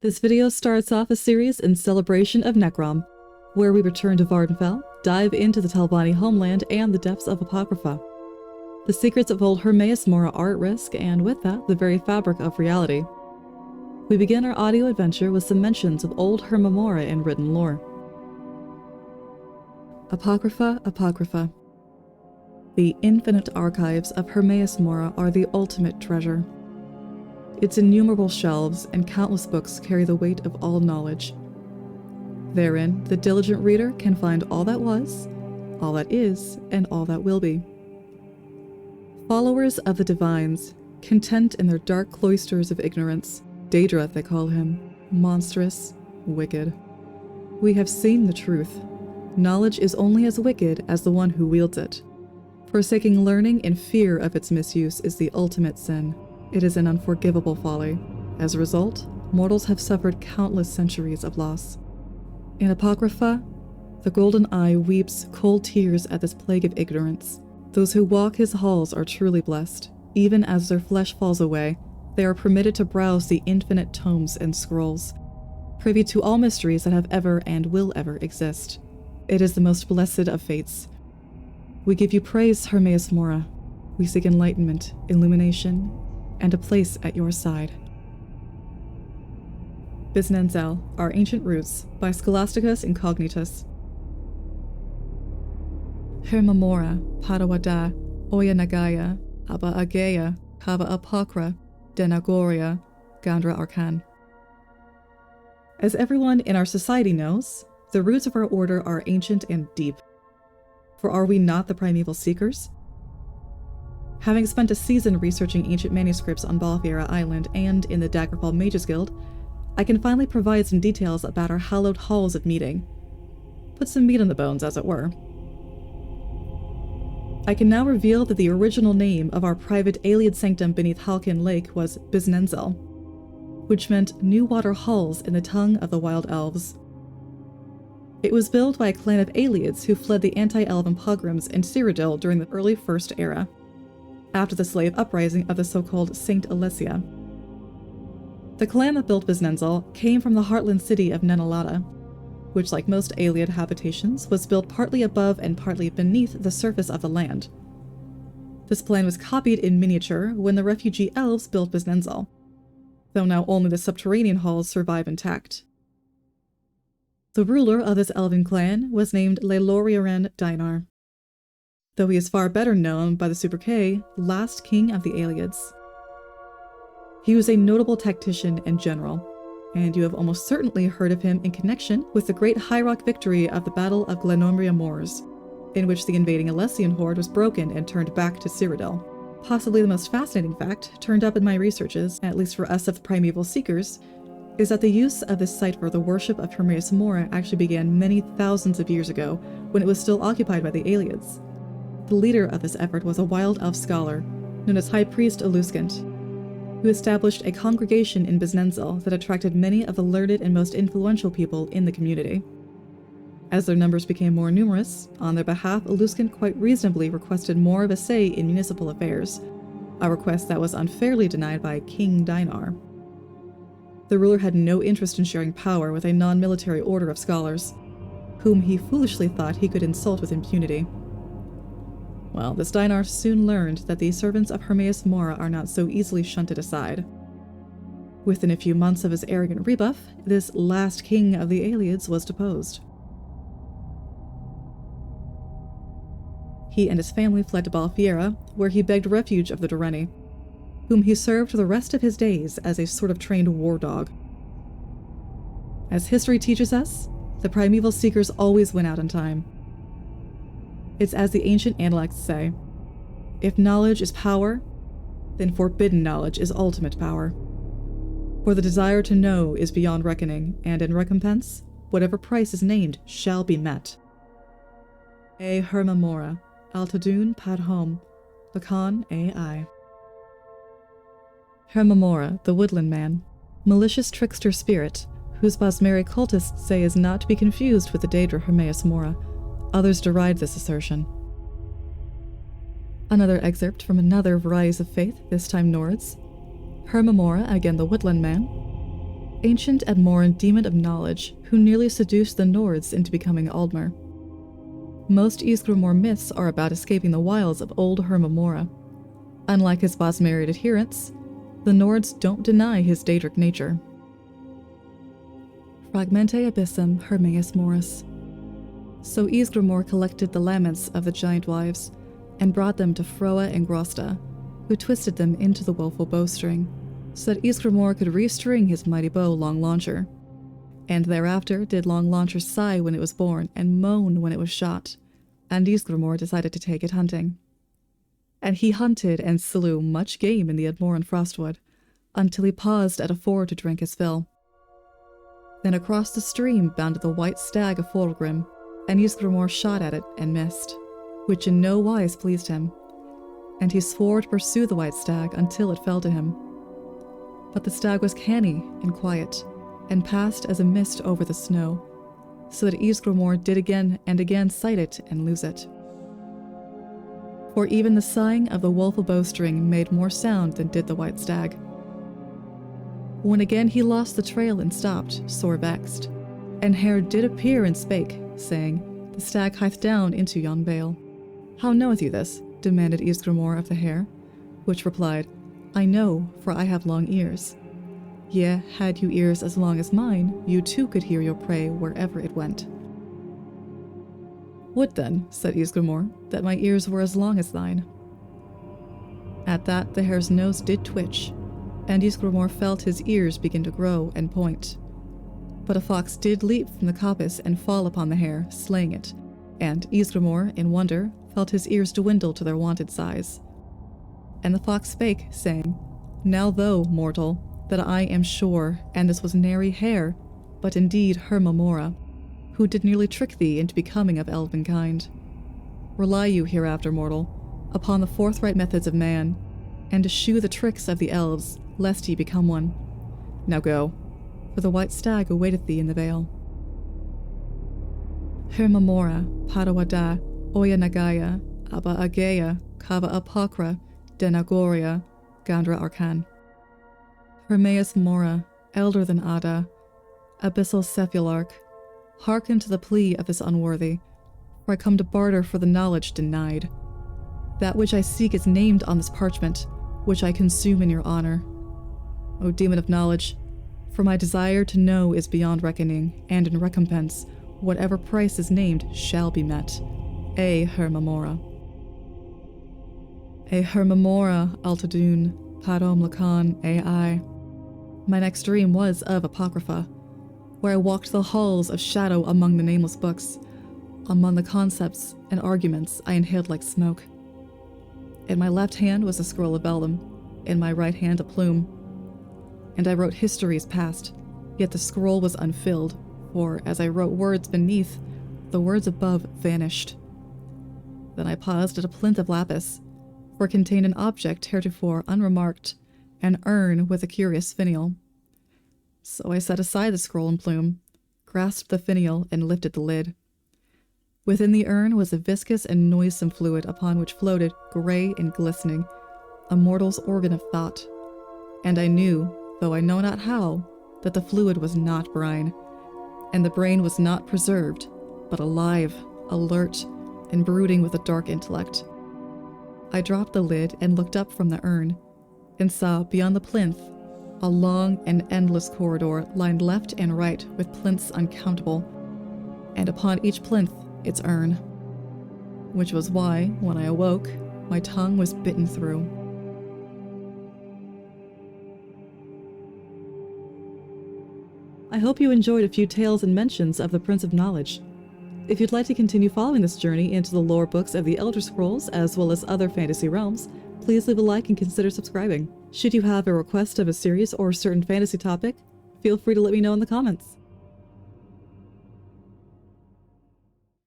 This video starts off a series in celebration of Necrom, where we return to Vardenfell, dive into the Talbani homeland and the depths of Apocrypha. The secrets of old Hermaeus Mora are at risk, and with that, the very fabric of reality. We begin our audio adventure with some mentions of old Hermaeus Mora in written lore. Apocrypha, Apocrypha. The infinite archives of Hermaeus Mora are the ultimate treasure. Its innumerable shelves and countless books carry the weight of all knowledge. Therein, the diligent reader can find all that was, all that is, and all that will be. Followers of the divines, content in their dark cloisters of ignorance, Daedra they call him, monstrous, wicked. We have seen the truth. Knowledge is only as wicked as the one who wields it. Forsaking learning in fear of its misuse is the ultimate sin. It is an unforgivable folly. As a result, mortals have suffered countless centuries of loss. In Apocrypha, the Golden Eye weeps cold tears at this plague of ignorance. Those who walk his halls are truly blessed. Even as their flesh falls away, they are permitted to browse the infinite tomes and scrolls, privy to all mysteries that have ever and will ever exist. It is the most blessed of fates. We give you praise, Hermaeus Mora. We seek enlightenment, illumination, and a place at your side. Biznenzel, Our Ancient Roots, by Scholasticus Incognitus. Hermaeus Mora, Padawada, Oya Nagaya, Aba Agaya, Kava Apokra, Denagoria, Gandra Arkan. As everyone in our society knows, the roots of our order are ancient and deep. For are we not the primeval seekers? Having spent a season researching ancient manuscripts on Balfiera Island and in the Daggerfall Mages Guild, I can finally provide some details about our hallowed halls of meeting. Put some meat on the bones, as it were. I can now reveal that the original name of our private Ayleid sanctum beneath Halkin Lake was Biznenzel, which meant New Water Halls in the tongue of the Wild Elves. It was built by a clan of Ayleids who fled the anti-elven pogroms in Cyrodiil during the early First Era, after the slave uprising of the so-called Saint Alessia. The clan that built Biznenzel came from the heartland city of Nenalada, which, like most Ayleid habitations, was built partly above and partly beneath the surface of the land. This plan was copied in miniature when the refugee elves built Biznenzel, though now only the subterranean halls survive intact. The ruler of this elven clan was named Leloriaren Dainar, though he is far better known by the sobriquet Last King of the Ayleids. He was a notable tactician and general, and you have almost certainly heard of him in connection with the great High Rock victory of the Battle of Glenormria Moors, in which the invading Alessian horde was broken and turned back to Cyrodiil. Possibly the most fascinating fact turned up in my researches, at least for us of the primeval seekers, is that the use of this site for the worship of Hermaeus Mora actually began many thousands of years ago, when it was still occupied by the Ayleids. The leader of this effort was a wild elf scholar, known as High Priest Aluskant, who established a congregation in Biznenzel that attracted many of the learned and most influential people in the community. As their numbers became more numerous, on their behalf Aluskant quite reasonably requested more of a say in municipal affairs, a request that was unfairly denied by King Dainar. The ruler had no interest in sharing power with a non-military order of scholars, whom he foolishly thought he could insult with impunity. Well, this Dainar soon learned that the servants of Hermaeus Mora are not so easily shunted aside. Within a few months of his arrogant rebuff, this last king of the Ayleids was deposed. He and his family fled to Balfiera, where he begged refuge of the Durrani, whom he served for the rest of his days as a sort of trained war dog. As history teaches us, the primeval seekers always win out in time. It's as the ancient Analects say, if knowledge is power, then forbidden knowledge is ultimate power. For the desire to know is beyond reckoning, and in recompense, whatever price is named shall be met. A Hermaeus Mora, Altadun Pad Hom, Lacan AI. Hermaeus Mora, the Woodland Man, malicious trickster spirit, whose Bosmeri cultists say is not to be confused with the Daedra Hermaeus Mora. Others deride this assertion. Another excerpt from another Rise of Faith, this time Nords. Hermaeus Mora, again the Woodland Man. ancient Edmoran demon of knowledge who nearly seduced the Nords into becoming Aldmer. Most Ysgramor myths are about escaping the wilds of old Hermaeus Mora. Unlike his Bosmerian adherents, the Nords don't deny his Daedric nature. Fragmente abyssum Hermaeus Morus. So Ysgramor collected the laments of the giant wives, and brought them to Froa and Grosta, who twisted them into the woeful bowstring, so that Ysgramor could restring his mighty bow Long Launcher. And thereafter did Long Launcher sigh when it was born, and moan when it was shot, and Ysgramor decided to take it hunting. And he hunted and slew much game in the Edmoran Frostwood, until he paused at a ford to drink his fill. Then across the stream bounded the white stag of Fulgrim, and Ysgramor shot at it and missed, which in no wise pleased him, and he swore to pursue the white stag until it fell to him. But the stag was canny and quiet, and passed as a mist over the snow, so that Ysgramor did again and again sight it and lose it. For even the sighing of the woeful bowstring made more sound than did the white stag. When again he lost the trail and stopped, sore vexed, and Hare did appear and spake, saying, "The stag hieth down into yon vale." "How knoweth you this?" demanded Ysgramor of the hare, which replied, "I know, for I have long ears. Yea, had you ears as long as mine, you too could hear your prey wherever it went." "Would then," said Ysgramor, "that my ears were as long as thine." At that the hare's nose did twitch, and Ysgramor felt his ears begin to grow and point. But a fox did leap from the coppice and fall upon the hare, slaying it, and Ysgramor, in wonder, felt his ears dwindle to their wonted size. And the fox spake, saying, "Now thou, mortal, that I am sure, and this was nary hare, but indeed Hermaeus Mora, who did nearly trick thee into becoming of elven kind. Rely you hereafter, mortal, upon the forthright methods of man, and eschew the tricks of the elves, lest ye become one. Now go, for the white stag awaiteth thee in the vale." Hermaeus Mora, Padawada, Oya Nagaya, Abba Agaya, Kava Apokra, Denagoria, Gandra Arkan. Hermaeus Mora, elder than Ada, abyssal Sephilarch, hearken to the plea of this unworthy, for I come to barter for the knowledge denied. That which I seek is named on this parchment, which I consume in your honor. O demon of knowledge, for my desire to know is beyond reckoning, and in recompense, whatever price is named shall be met. A Hermaeus Mora. A Hermaeus Mora, Altadun, Padom Lacan, AI. My next dream was of Apocrypha, where I walked the halls of shadow among the nameless books, among the concepts and arguments I inhaled like smoke. In my left hand was a scroll of vellum, in my right hand a plume, and I wrote histories past, yet the scroll was unfilled, for as I wrote words beneath, the words above vanished. Then I paused at a plinth of lapis, for it contained an object heretofore unremarked, an urn with a curious finial. So I set aside the scroll and plume, grasped the finial, and lifted the lid. Within the urn was a viscous and noisome fluid upon which floated, grey and glistening, a mortal's organ of thought. And I knew, though I know not how, that the fluid was not brine, and the brain was not preserved, but alive, alert, and brooding with a dark intellect. I dropped the lid and looked up from the urn, and saw beyond the plinth a long and endless corridor lined left and right with plinths uncountable, and upon each plinth its urn, which was why, when I awoke, my tongue was bitten through. I hope you enjoyed a few tales and mentions of the Prince of Knowledge. If you'd like to continue following this journey into the lore books of the Elder Scrolls as well as other fantasy realms, please leave a like and consider subscribing. Should you have a request of a series or a certain fantasy topic, feel free to let me know in the comments.